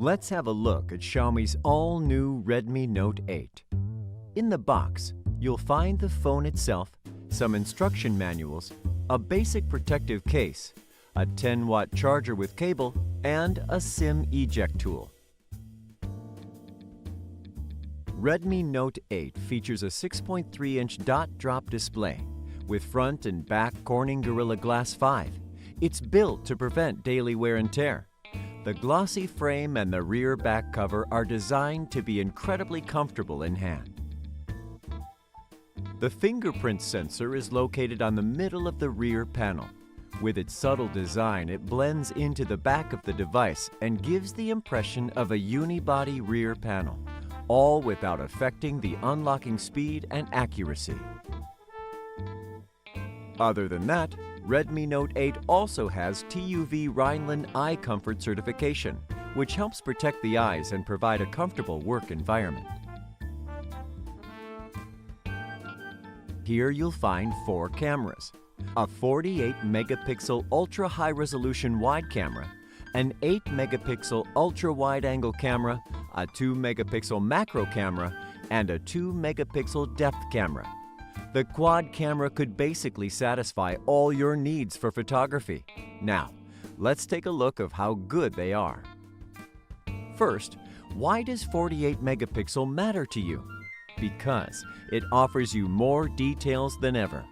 Let's have a look at Xiaomi's all-new Redmi Note 8. In the box, you'll find the phone itself, some instruction manuals, a basic protective case, a 10-watt charger with cable, and a SIM eject tool. Redmi Note 8 features a 6.3-inch dot-drop display with front and back Corning Gorilla Glass 5. It's built to prevent daily wear and tear. The glossy frame and the rear back cover are designed to be incredibly comfortable in hand. The fingerprint sensor is located on the middle of the rear panel. With its subtle design, it blends into the back of the device and gives the impression of a unibody rear panel, all without affecting the unlocking speed and accuracy. Other than that, Redmi Note 8 also has TUV Rhineland Eye Comfort certification, which helps protect the eyes and provide a comfortable work environment. Here you'll find 4 cameras: a 48-megapixel ultra-high-resolution wide camera, an 8-megapixel ultra-wide-angle camera, a 2-megapixel macro camera, and a 2-megapixel depth camera. The quad camera could basically satisfy all your needs for photography. Now, let's take a look at how good they are. First, why does 48 megapixel matter to you? Because it offers you more details than ever.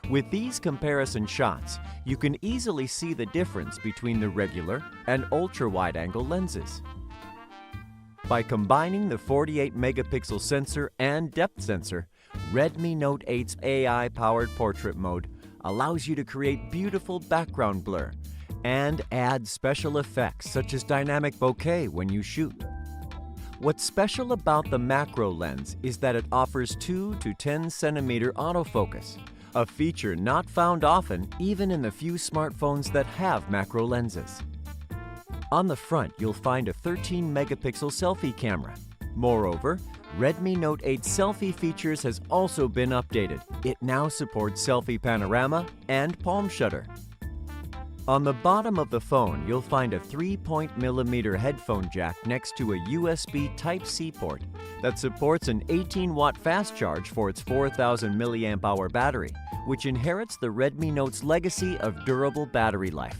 With these comparison shots, you can easily see the difference between the regular and ultra-wide-angle lenses. By combining the 48 megapixel sensor and depth sensor, Redmi Note 8's AI-powered portrait mode allows you to create beautiful background blur and add special effects such as dynamic bokeh when you shoot. What's special about the macro lens is that it offers 2 to 10 centimeter autofocus, a feature not found often even in the few smartphones that have macro lenses. On the front, you'll find a 13-megapixel selfie camera. Moreover, Redmi Note 8 selfie features has also been updated. It now supports selfie panorama and palm shutter. On the bottom of the phone, you'll find a 3.mm headphone jack next to a USB Type-C port that supports an 18-watt fast charge for its 4,000 mAh battery, which inherits the Redmi Note's legacy of durable battery life.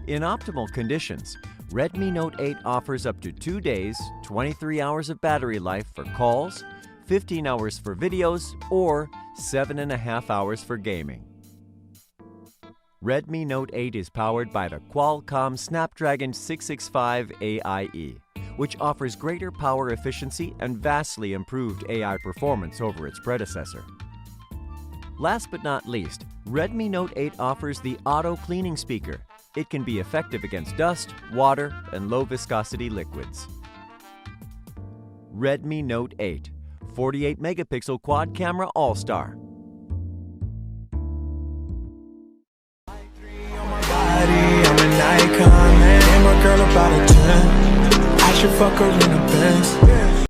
In optimal conditions, Redmi Note 8 offers up to 2 days, 23 hours of battery life for calls, 15 hours for videos, or 7.5 hours for gaming. Redmi Note 8 is powered by the Qualcomm Snapdragon 665 AIE, which offers greater power efficiency and vastly improved AI performance over its predecessor. Last but not least, Redmi Note 8 offers the auto cleaning speaker. It can be effective against dust, water, and low-viscosity liquids. Redmi Note 8, 48-megapixel quad camera all-star. I'm an icon, man. I'm a girl about a 10. I should fuck her in the Benz.